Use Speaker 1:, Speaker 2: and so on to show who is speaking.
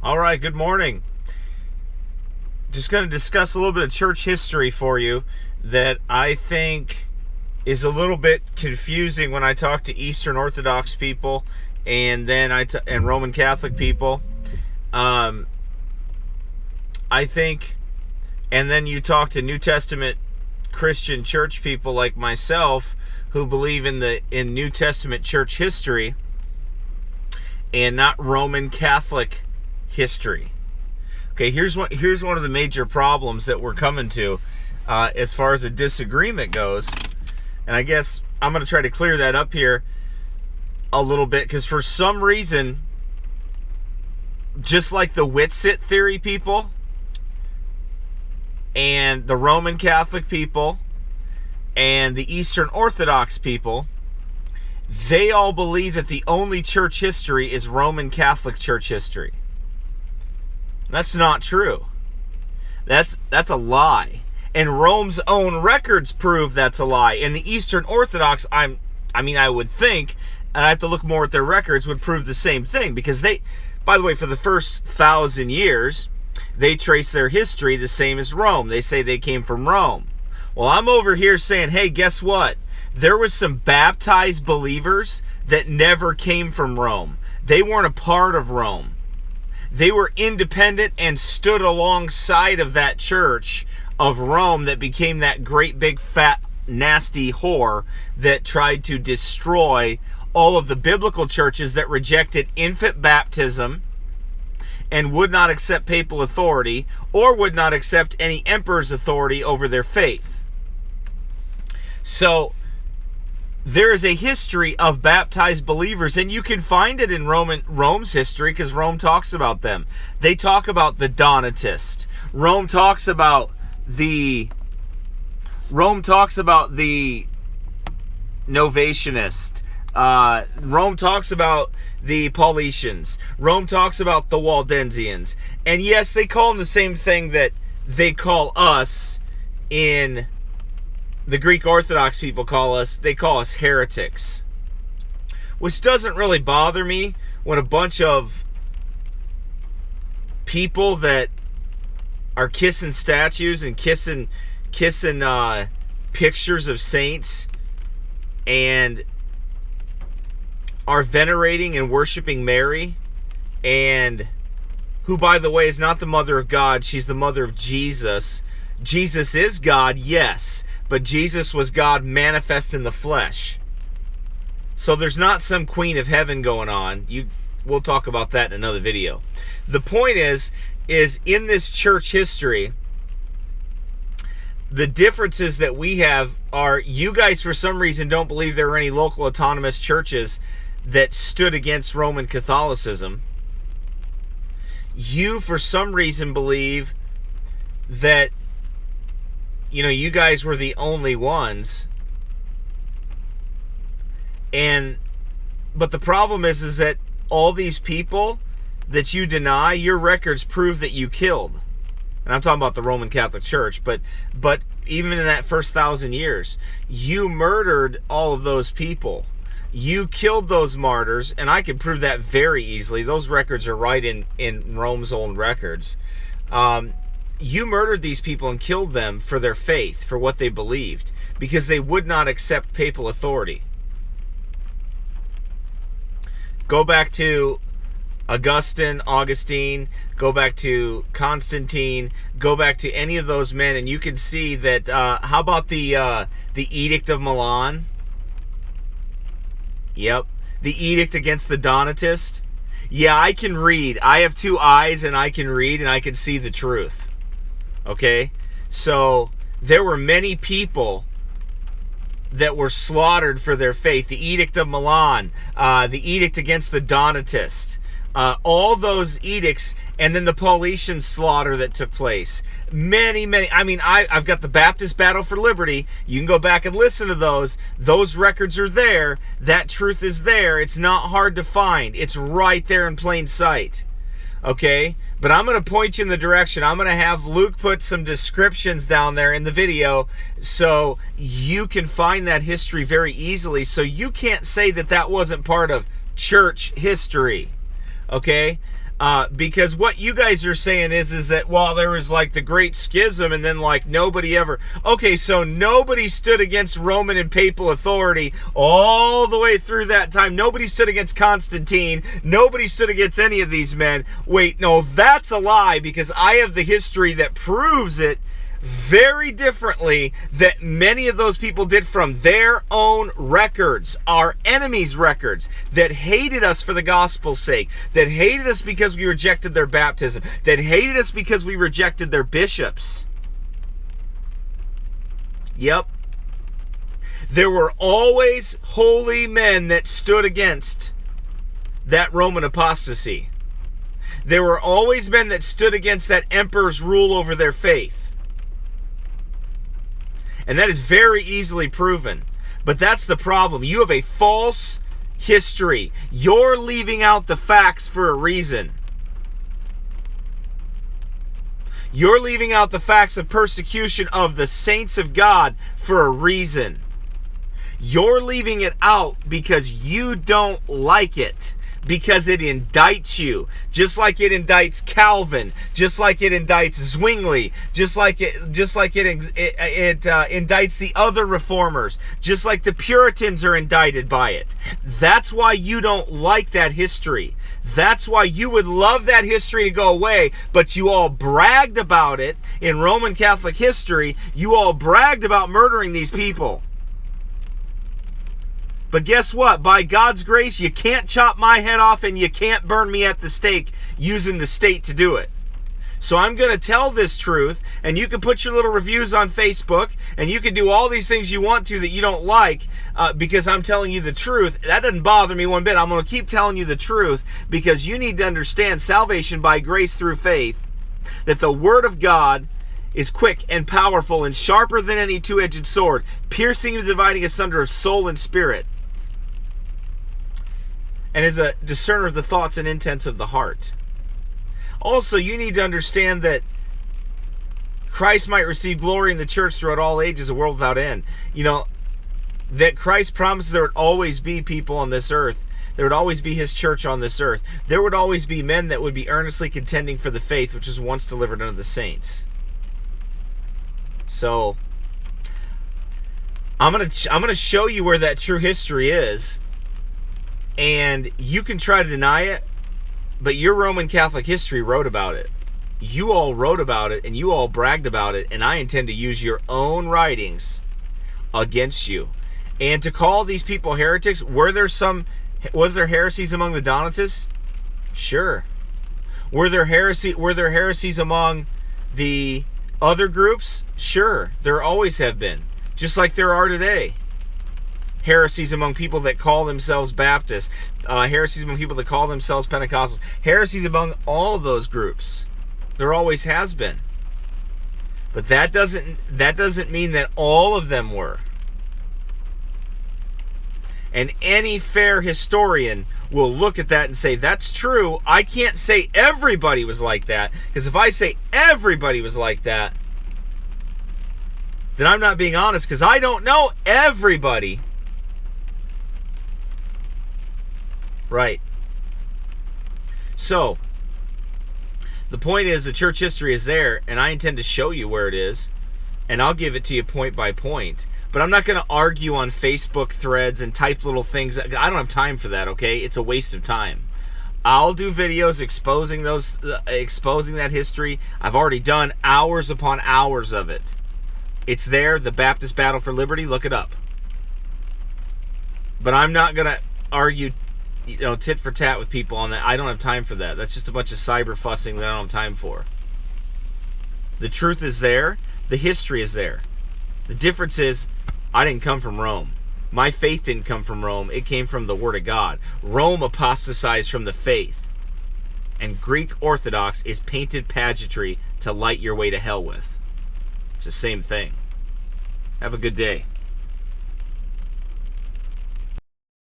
Speaker 1: All right, good morning. Just going to discuss a little bit of church history for you that I think is a little bit confusing when I talk to Eastern Orthodox people and then and Roman Catholic people. I think, and then you talk to New Testament Christian church people like myself who believe in New Testament church history and not Roman Catholic history. Okay, here's one of the major problems that we're coming to as far as a disagreement goes, and I guess I'm going to try to clear that up here a little bit, because for some reason, just like the Whitsit theory people and the Roman Catholic people and the Eastern Orthodox people, they all believe that the only church history is Roman Catholic church history. That's not true. That's a lie. And Rome's own records prove that's a lie. And the Eastern Orthodox, I would think, and I have to look more at their records, would prove the same thing. Because they, by the way, for the first 1,000 years, they trace their history the same as Rome. They say they came from Rome. Well, I'm over here saying, hey, guess what? There was some baptized believers that never came from Rome. They weren't a part of Rome. They were independent and stood alongside of that church of Rome that became that great big fat nasty whore that tried to destroy all of the biblical churches that rejected infant baptism and would not accept papal authority or would not accept any emperor's authority over their faith. So there is a history of baptized believers, and you can find it in Rome's history because Rome talks about them. They talk about the Donatists. Rome talks about the Novatianist. Rome talks about the Paulicians. Rome talks about the Waldensians. And yes, they call them the same thing that they call us in the Greek Orthodox people call us. They call us heretics, which doesn't really bother me when a bunch of people that are kissing statues and kissing pictures of saints and are venerating and worshiping Mary, and who, by the way, is not the mother of God. She's the mother of Jesus. Jesus is God, yes, but Jesus was God manifest in the flesh. So there's not some queen of heaven going on. We'll talk about that in another video. The point is in this church history, the differences that we have are, you guys for some reason don't believe there are any local autonomous churches that stood against Roman Catholicism. You for some reason believe that you guys were the only ones. But the problem is that all these people that you deny, your records prove that you killed. And I'm talking about the Roman Catholic Church, but even in that first 1,000 years, you murdered all of those people. You killed those martyrs, and I can prove that very easily. Those records are right in Rome's own records. You murdered these people and killed them for their faith, for what they believed, because they would not accept papal authority. Go back to Augustine, go back to Constantine, go back to any of those men, and you can see that, how about the Edict of Milan? Yep, the edict against the Donatists. Yeah, I can read. I have two eyes, and I can read, and I can see the truth. Okay, so there were many people that were slaughtered for their faith. The Edict of Milan, the edict against the Donatists, all those edicts, and then the Paulician slaughter that took place. Many. I've got the Baptist Battle for Liberty. You can go back and listen to those. Those records are there. That truth is there. It's not hard to find. It's right there in plain sight. Okay? But I'm going to point you in the direction. I'm going to have Luke put some descriptions down there in the video so you can find that history very easily. So you can't say that that wasn't part of church history. Okay? Because what you guys are saying is that, well, there was like the Great Schism and then like nobody ever... Okay, so nobody stood against Roman and papal authority all the way through that time. Nobody stood against Constantine. Nobody stood against any of these men. Wait, no, that's a lie, because I have the history that proves it very differently, that many of those people did from their own records, our enemies' records, that hated us for the gospel's sake, that hated us because we rejected their baptism, that hated us because we rejected their bishops. Yep. There were always holy men that stood against that Roman apostasy. There were always men that stood against that emperor's rule over their faith. And that is very easily proven. But that's the problem. You have a false history. You're leaving out the facts for a reason. You're leaving out the facts of persecution of the saints of God for a reason. You're leaving it out because you don't like it. Because it indicts you, just like it indicts Calvin, just like it indicts Zwingli, just like it indicts the other reformers, just like the Puritans are indicted by it. That's why you don't like that history. That's why you would love that history to go away, but you all bragged about it in Roman Catholic history. You all bragged about murdering these people. But guess what? By God's grace, you can't chop my head off and you can't burn me at the stake using the state to do it. So I'm going to tell this truth, and you can put your little reviews on Facebook, and you can do all these things you want to that you don't like, because I'm telling you the truth. That doesn't bother me one bit. I'm going to keep telling you the truth, because you need to understand salvation by grace through faith, that the Word of God is quick and powerful and sharper than any two-edged sword, piercing and dividing asunder of soul and spirit, and is a discerner of the thoughts and intents of the heart. Also, you need to understand that Christ might receive glory in the church throughout all ages, a world without end. You know, that Christ promises there would always be people on this earth. There would always be his church on this earth. There would always be men that would be earnestly contending for the faith which was once delivered unto the saints. So, I'm gonna show you where that true history is. And you can try to deny it, but your Roman Catholic history wrote about it. You all wrote about it, and you all bragged about it, and I intend to use your own writings against you. And to call these people heretics, was there heresies among the Donatists? Sure. Were there heresies among the other groups? Sure. There always have been, just like there are today. Heresies among people that call themselves Baptists, heresies among people that call themselves Pentecostals, heresies among all of those groups. There always has been. But that doesn't mean that all of them were. And any fair historian will look at that and say, that's true. I can't say everybody was like that, because if I say everybody was like that, then I'm not being honest, because I don't know everybody. Right. So, the point is, the church history is there, and I intend to show you where it is, and I'll give it to you point by point. But I'm not going to argue on Facebook threads and type little things. I don't have time for that, okay? It's a waste of time. I'll do videos exposing that history. I've already done hours upon hours of it. It's there, the Baptist Battle for Liberty. Look it up. But I'm not going to argue, tit for tat with people on that. I don't have time for that. That's just a bunch of cyber fussing that I don't have time for. The truth is there. The history is there. The difference is, I didn't come from Rome. My faith didn't come from Rome. It came from the Word of God. Rome apostatized from the faith. And Greek Orthodox is painted pageantry to light your way to hell with. It's the same thing. Have a good day.